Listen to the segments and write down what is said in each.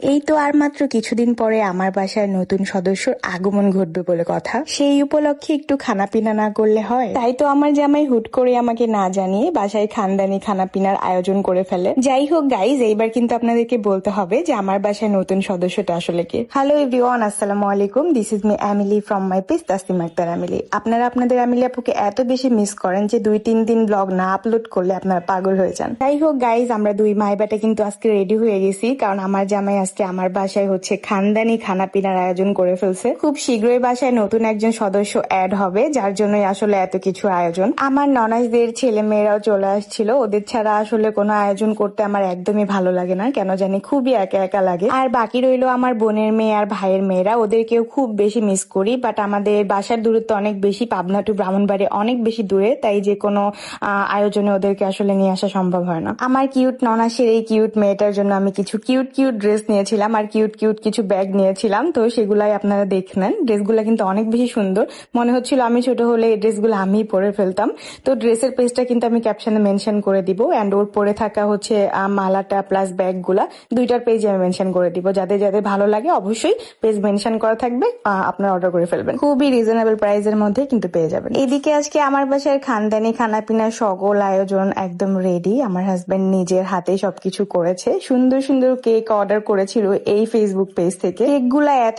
এই তো আর মাত্র কিছুদিন পরে আমার বাসায় নতুন সদস্যর আগমন ঘটবে বলে কথা। সেই উপলক্ষে একটু খানাপিনা না করলে হয়? তাই তো আমার জামাই হুট করে আমাকে না জানিয়ে বাসায় খানদানি খানাপিনার আয়োজন করে ফেলে। যাই হোক গাইজ, এইবার কিন্তু আপনাদেরকে বলতে হবে যে আমার বাসায় নতুন সদস্যটা আসলে কে। হ্যালো এভরিওয়ান, আসসালামু আলাইকুম। This is me Emily from my page Tasnim Akter Emily. আপনারা আপনাদের এমিলি আপুকে এত বেশি মিস করেন যে 2-3 দিন ব্লগ না আপলোড করলে আপনারা পাগল হয়ে যান। যাই হোক গাইজ, আমরা দুই মাই বেটা কিন্তু আজকে রেডি হয়ে গেছি, কারণ আমার জামাই আজকে আমার বাসায় হচ্ছে খানদানি খানাপিনার আয়োজন করে ফেলছে। খুব শীঘ্রই বাসায় নতুন একজন সদস্য অ্যাড হবে, যার জন্যই আসলে এত কিছু আয়োজন। আমার ননাসদের ছেলে মেয়েরাও চলে আসছিল, ওদের ছাড়া আসলে কোনো আয়োজন করতে আমার একদমই ভালো লাগে না, কেন জানি খুবই একা একা লাগে। আর বাকি রইলো আমার বোনের মেয়ে আর ভাইয়ের মেয়েরা, ওদেরকেও খুব বেশি মিস করি। বাট আমাদের বাসার দূরত্ব অনেক বেশি, পাবনা টু ব্রাহ্মণবাড়ি অনেক বেশি দূরে, তাই যে কোনো আয়োজনে ওদেরকে আসলে নিয়ে আসা সম্ভব হয় না। আমার কিউট ননাসের এই কিউট মেয়েটার জন্য আমি কিছু কিউট কিউট ড্রেস নিয়েছিলাম আর কিউট কিউট কিছু ব্যাগ নিয়েছিলাম, তো সেগুলাই আপনারা দেখে নেন। ড্রেসগুলো কিন্তু অনেক বেশি সুন্দর, মনে হচ্ছিল আমি ছোট হলে এই ড্রেসগুলো আমিই পরে ফেলতাম। তো ড্রেসের পেজটা কিন্তু আমি ক্যাপশনে মেনশন করে দিব, অ্যান্ড ওর পরে থাকা হচ্ছে মালাটা প্লাস ব্যাগগুলা দুইটার পেজে আমি মেনশন করে দিব। যাদের যাদের ভালো লাগে অবশ্যই পেজ মেনশন করা থাকবে, আপনারা অর্ডার করে ফেলবেন। খুবই রিজনেবল প্রাইসের মধ্যে কিন্তু পেয়ে যাবেন। এদিকে আজকে আমার বাসার খানদানি খানাপিনার সকল আয়োজন একদম রেডি। আমার হাজবেন্ড নিজের হাতে সবকিছু করেছে। সুন্দর সুন্দর কেক অর্ডার করেছিল এই ফেসবুক পেজ থেকে। কেকগুলা এত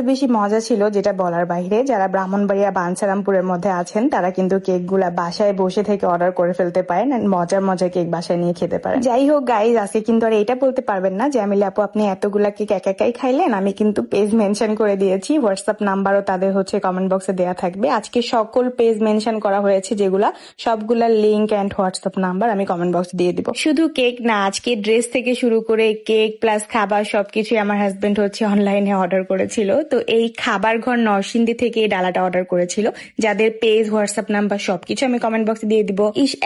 বেশি মজা ছিল যেটা বলার বাইরে। যারা ব্রাহ্মণবাড়িয়া বাঞ্ছারামপুরের মধ্যে আছেন তারা কিন্তু কেকগুলা বাসায় বসে থেকে অর্ডার করে ফেলতে পারেন, মজার কেক বাসায় নিয়ে খেতে পারেন। যাই হোক গাইজ, আজকে কিন্তু আর এটা বলতে পারবেন না যে আমিলি আপু আপনি এতগুলা কেক একাই খাইলেন। আমি কিন্তু পেজ মেনশন করে দিয়েছি, হোয়াটসঅ্যাপ নাম্বারও তাদের হচ্ছে কমেন্ট বক্সে দেওয়া থাকবে। আজকে সকল পেজ মেনশন করা হয়েছে যেগুলা, সবগুলা লিঙ্ক এন্ড হোয়াটসঅ্যাপ নাম্বার আমি কমেন্ট বক্সে দিয়ে দিব। শুধু কেক না, আজকে ড্রেস থেকে শুরু করে কেক প্লাস খাবার সবকিছু আমার হাজবেন্ড হচ্ছে অনলাইনে অর্ডার করেছিল। তো এই খাবার ঘর নরসিংদী থেকে এই ডালাটা অর্ডার করেছিল, যাদের পেজ হোয়াটসঅ্যাপ নাম্বার সবকিছু আমি কমেন্ট বক্সে দিয়ে দিব।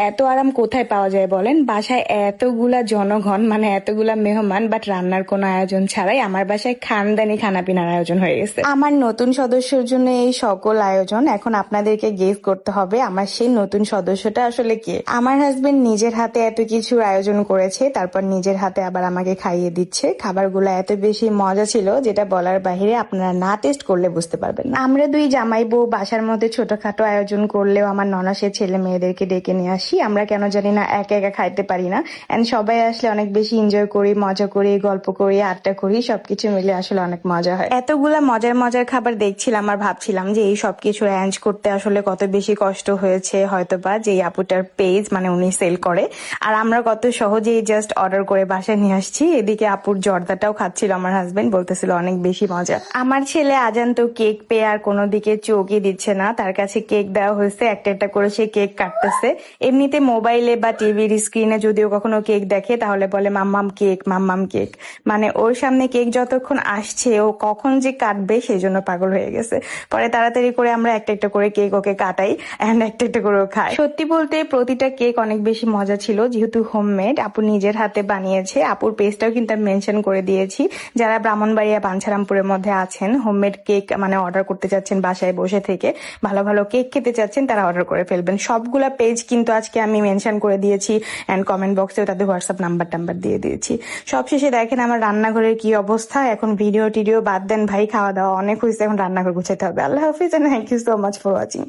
এত আরাম কোথায় পাওয়া যায় বলেন? বাসায় এতগুলা জনগণ, মানে এতগুলা মেহমান, বাট রান্নার কোনো আয়োজন ছাড়াই আমার বাসায় খানদানি খানাপিনার আয়োজন হয়ে গেছে। আমার নতুন সদস্যের জন্য এই সকল আয়োজন। এখন আপনাদেরকে গেস করতে হবে আমার সেই নতুন সদস্যটা আসলে কে। আমার হাজবেন্ড নিজের হাতে এত কিছু আয়োজন করেছে, তারপর নিজের হাতে আবার আমাকে খাইয়ে দিচ্ছে। খাবারগুলো এত বেশি মজা ছিল যেটা বলার বাহিরে, আপনারা না টেস্ট করলে বুঝতে পারবেন না। আমরা দুই জামাই বউ বাসার মধ্যে ছোটখাটো আয়োজন করলেও আমার ননাসের ছেলে মেয়েদেরকে ডেকে নিয়ে আসি। আমরা কেন জানি না একা একা খাইতে পারি না, এন্ড সবাই আসলে অনেক বেশি এনজয় করি, মজা করি, গল্প করি, আড্ডা করি, সবকিছু মিলে আসলে অনেক মজা হয়। এতগুলা মজার খাবার দেখছিলাম আর ভাবছিলাম যে এই সবকিছু অ্যারেঞ্জ করতে আসলে কত বেশি কষ্ট হয়েছে হয়তোবা যে আপুটার পেজ, মানে উনি সেল করে, আর আমরা কত সহজেই জাস্ট অর্ডার করে বাসায় নিয়ে আসছি। এদিকে আপুর জর্দাটাও খাচ্ছিল আমার হাজবেন্ড, বলতেছিল অনেক বেশি মজা। আমার ছেলে আজান তো কেক পেয়ে আর কোনো দিকে চোখই দিচ্ছে না, তার কাছে কেক দেওয়া হয়েছে, একটা করে সে কেক কাটতেছে। এমনিতে মোবাইলে বা টিভির স্ক্রিনে যদিও কখনো কেক দেখে তাহলে বলে মাম্মাম কেক, মাম্মাম কেক, মানে ওর সামনে কেক যতক্ষণ আসছে ও কখন যে কাটবে সেই জন্য পাগল হয়ে গেছে। পরে তাড়াতাড়ি করে আমরা একটা করে কেক ওকে কাটাই, এন্ড একটা করে খাই। সত্যি বলতে প্রতিটা কেক অনেক বেশি মজা ছিল, যেহেতু হোমমেড, আপু নিজের হাতে বানিয়েছে। আপুর পেজটাও কিন্তু আমি মেনশন করে দিয়েছি। যারা ব্রাহ্মণবাড়িয়া বাঞ্ছারামপুরের মধ্যে আছেন, হোমমেড কেক মানে অর্ডার করতে চাচ্ছেন, বাসায় বসে থেকে ভালো ভালো কেক খেতে চাচ্ছেন, তারা অর্ডার করে ফেলবেন। সবগুলা পেজ কিন্তু আজকে আমি মেনশন করে দিয়েছি, এন্ড কমেন্ট বক্সেও তাদের হোয়াটসঅ্যাপ নাম্বার দিয়ে দিয়েছি। সবশেষে দেখেন আমার রান্নাঘরের কি অবস্থা। এখন ভিডিও টিডিও বাদ দেন ভাই, খাওয়া দাওয়া অনেক হয়েছে, এখন রান্নাঘর গুছাইতে হবে। আল্লাহ হাফিজ, and thank you so much for watching.